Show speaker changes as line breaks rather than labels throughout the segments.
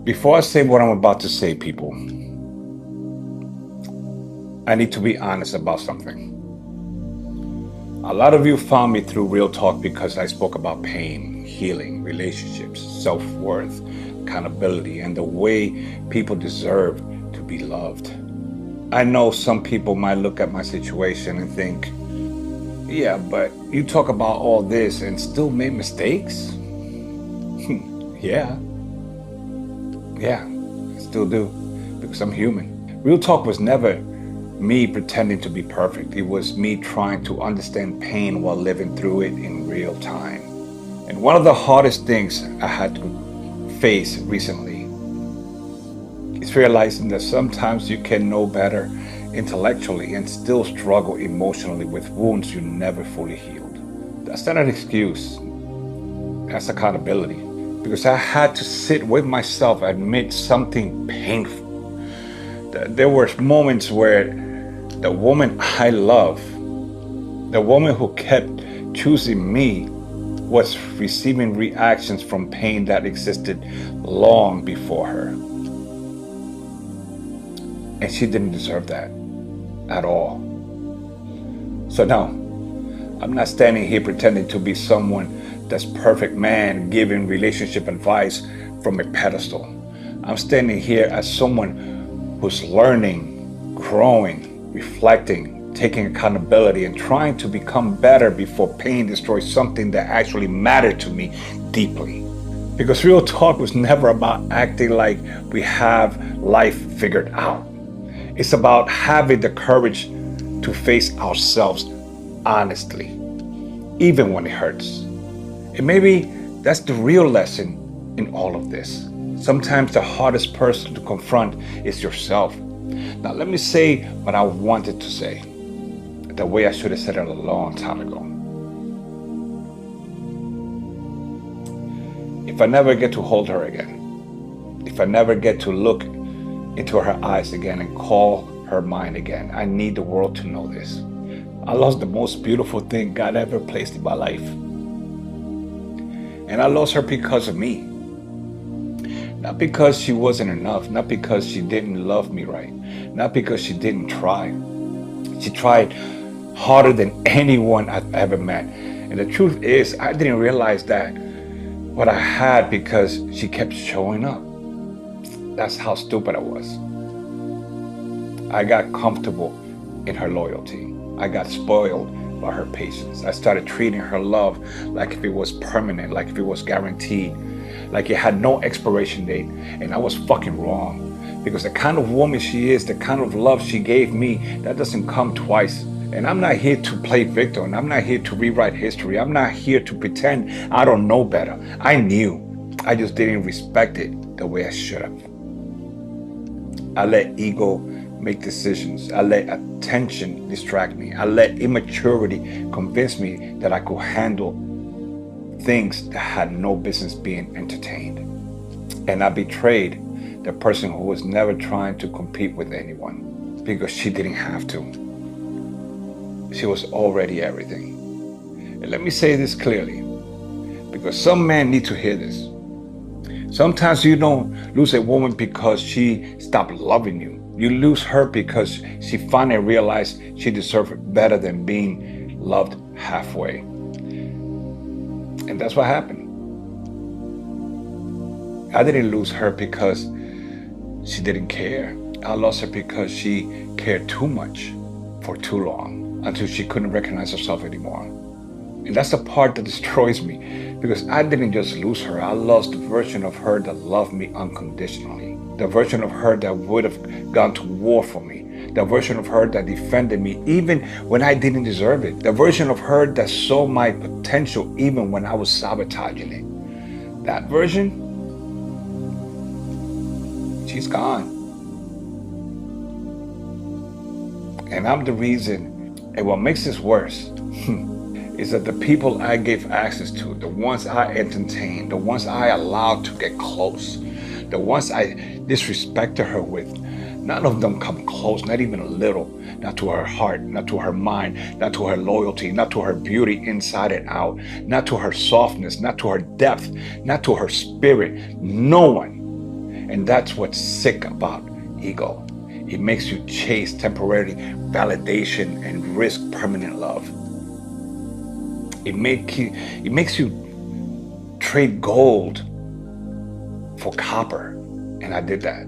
Before I say what I'm about to say, people, I need to be honest about something. A lot of you found me through Real Talk because I spoke about pain, healing, relationships, self worth, accountability, and the way people deserve to be loved. I know some people might look at my situation and think, yeah, but you talk about all this and still make mistakes? Yeah, yeah, I still do because I'm human. Real Talk was never me pretending to be perfect. It was me trying to understand pain while living through it in real time. And one of the hardest things I had to face recently is realizing that sometimes you can know better intellectually and still struggle emotionally with wounds you never fully healed. That's not an excuse, that's accountability. Because I had to sit with myself, admit something painful. There were moments where the woman I love, the woman who kept choosing me, was receiving reactions from pain that existed long before her. And she didn't deserve that at all. So, no, I'm not standing here pretending to be someone that's perfect man giving relationship advice from a pedestal. I'm standing here as someone who's learning, growing, reflecting, taking accountability, and trying to become better before pain destroys something that actually mattered to me deeply. Because Real Talk was never about acting like we have life figured out. It's about having the courage to face ourselves honestly, even when it hurts. And maybe that's the real lesson in all of this. Sometimes the hardest person to confront is yourself. Now, let me say what I wanted to say, the way I should have said it a long time ago. If I never get to hold her again, if I never get to look into her eyes again and call her mine again, I need the world to know this. I lost the most beautiful thing God ever placed in my life. And I lost her because of me. Not because she wasn't enough, not because she didn't love me right, not because she didn't try. She tried harder than anyone I've ever met. And the truth is, I didn't realize that what I had because she kept showing up. That's how stupid I was. I got comfortable in her loyalty. I got spoiled by her patience. I started treating her love like if it was permanent, like if it was guaranteed, like it had no expiration date. And I was fucking wrong. Because the kind of woman she is, the kind of love she gave me, that doesn't come twice. And I'm not here to play victim. I'm not here to rewrite history. I'm not here to pretend I don't know better. I knew. I just didn't respect it the way I should have. I let ego make decisions. I let attention distract me. I let immaturity convince me that I could handle things that had no business being entertained. And I betrayed the person who was never trying to compete with anyone because she didn't have to. She was already everything. And let me say this clearly, because some men need to hear this. Sometimes you don't lose a woman because she stopped loving you. You lose her because she finally realized she deserved better than being loved halfway. And that's what happened. I didn't lose her because she didn't care. I lost her because she cared too much for too long until she couldn't recognize herself anymore. And that's the part that destroys me, because I didn't just lose her. I lost the version of her that loved me unconditionally. The version of her that would have gone to war for me. The version of her that defended me even when I didn't deserve it. The version of her that saw my potential even when I was sabotaging it. That version, she's gone. And I'm the reason. And what makes this worse is that the people I gave access to, the ones I entertained, the ones I allowed to get close, the ones I disrespected her with, none of them come close, not even a little, not to her heart, not to her mind, not to her loyalty, not to her beauty inside and out, not to her softness, not to her depth, not to her spirit. No one And that's what's sick about ego. It makes you chase temporary validation and risk permanent love. It makes you trade gold for copper. And I did that.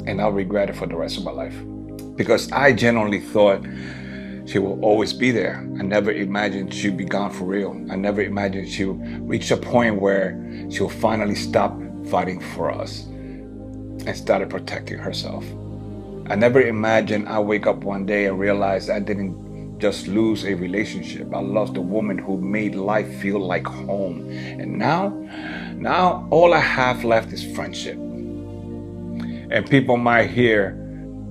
And I'll regret it for the rest of my life. Because I genuinely thought she will always be there. I never imagined she'd be gone for real. I never imagined she would reach a point where she'll finally stop fighting for us and started protecting herself. I never imagined I'd wake up one day and realize I didn't just lose a relationship. I lost a woman who made life feel like home. And now all I have left is friendship. And people might hear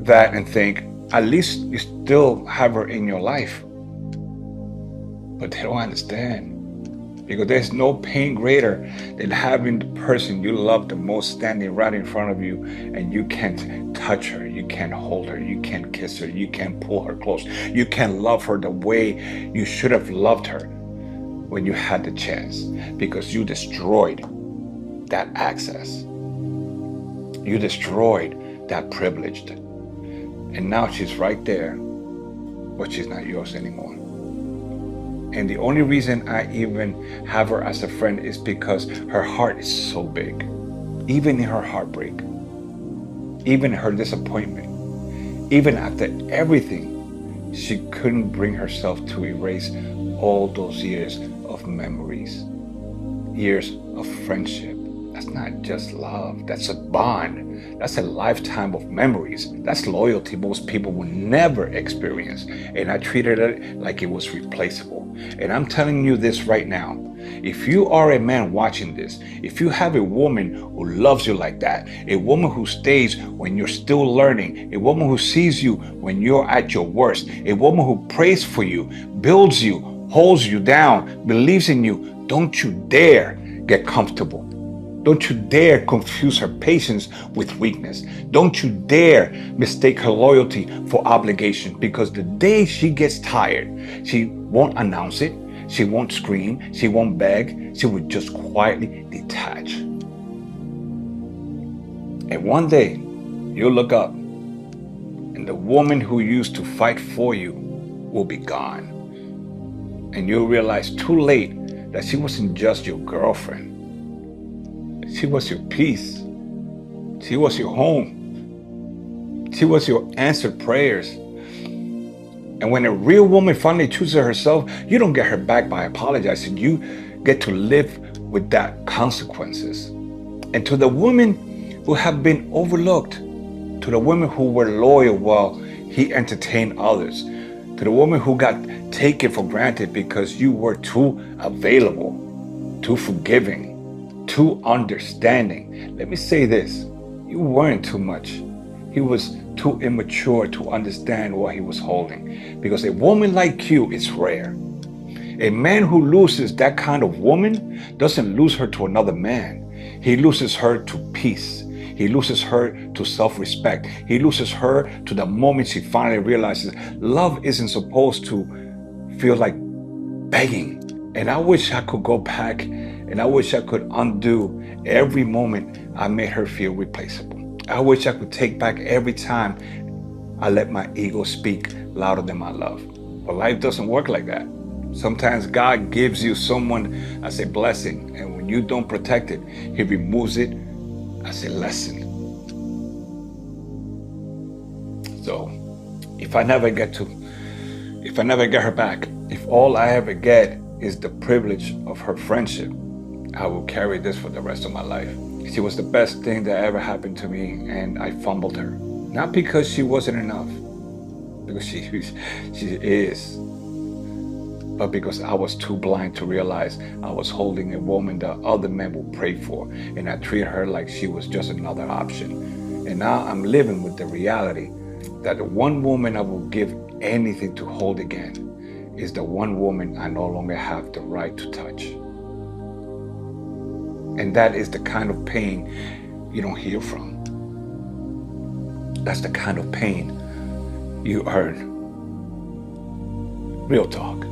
that and think, at least you still have her in your life. But they don't understand. Because there's no pain greater than having the person you love the most standing right in front of you, and you can't touch her, you can't hold her, you can't kiss her, you can't pull her close, you can't love her the way you should have loved her when you had the chance, because you destroyed that access. You destroyed that privilege. And now she's right there, but she's not yours anymore. And the only reason I even have her as a friend is because her heart is so big. Even in her heartbreak, even her disappointment, even after everything, she couldn't bring herself to erase all those years of memories, years of friendship. That's not just love, that's a bond. That's a lifetime of memories. That's loyalty most people will never experience. And I treated it like it was replaceable. And I'm telling you this right now. If you are a man watching this, if you have a woman who loves you like that, a woman who stays when you're still learning, a woman who sees you when you're at your worst, a woman who prays for you, builds you, holds you down, believes in you, don't you dare get comfortable. Don't you dare confuse her patience with weakness. Don't you dare mistake her loyalty for obligation, because the day she gets tired, she won't announce it, she won't scream, she won't beg, she would just quietly detach. And one day, you'll look up, and the woman who used to fight for you will be gone. And you'll realize too late that she wasn't just your girlfriend. She was your peace. She was your home. She was your answered prayers. And when a real woman finally chooses herself, you don't get her back by apologizing. You get to live with that consequences. And to the women who have been overlooked, to the women who were loyal while he entertained others, to the woman who got taken for granted because you were too available, too forgiving, too understanding. Let me say this, you weren't too much. He was too immature to understand what he was holding, because a woman like you is rare. A man who loses that kind of woman doesn't lose her to another man. He loses her to peace. He loses her to self-respect. He loses her to the moment she finally realizes love isn't supposed to feel like begging. And I wish I could go back, and I wish I could undo every moment I made her feel replaceable. I wish I could take back every time I let my ego speak louder than my love. But life doesn't work like that. Sometimes God gives you someone as a blessing, and when you don't protect it, He removes it as a lesson. So, if I never get her back, if all I ever get is the privilege of her friendship, I will carry this for the rest of my life. She was the best thing that ever happened to me, and I fumbled her. Not because she wasn't enough, because she is, but because I was too blind to realize I was holding a woman that other men will pray for, and I treated her like she was just another option. And now I'm living with the reality that the one woman I will give anything to hold again is the one woman I no longer have the right to touch. And that is the kind of pain you don't heal from. That's the kind of pain you earn. Real talk.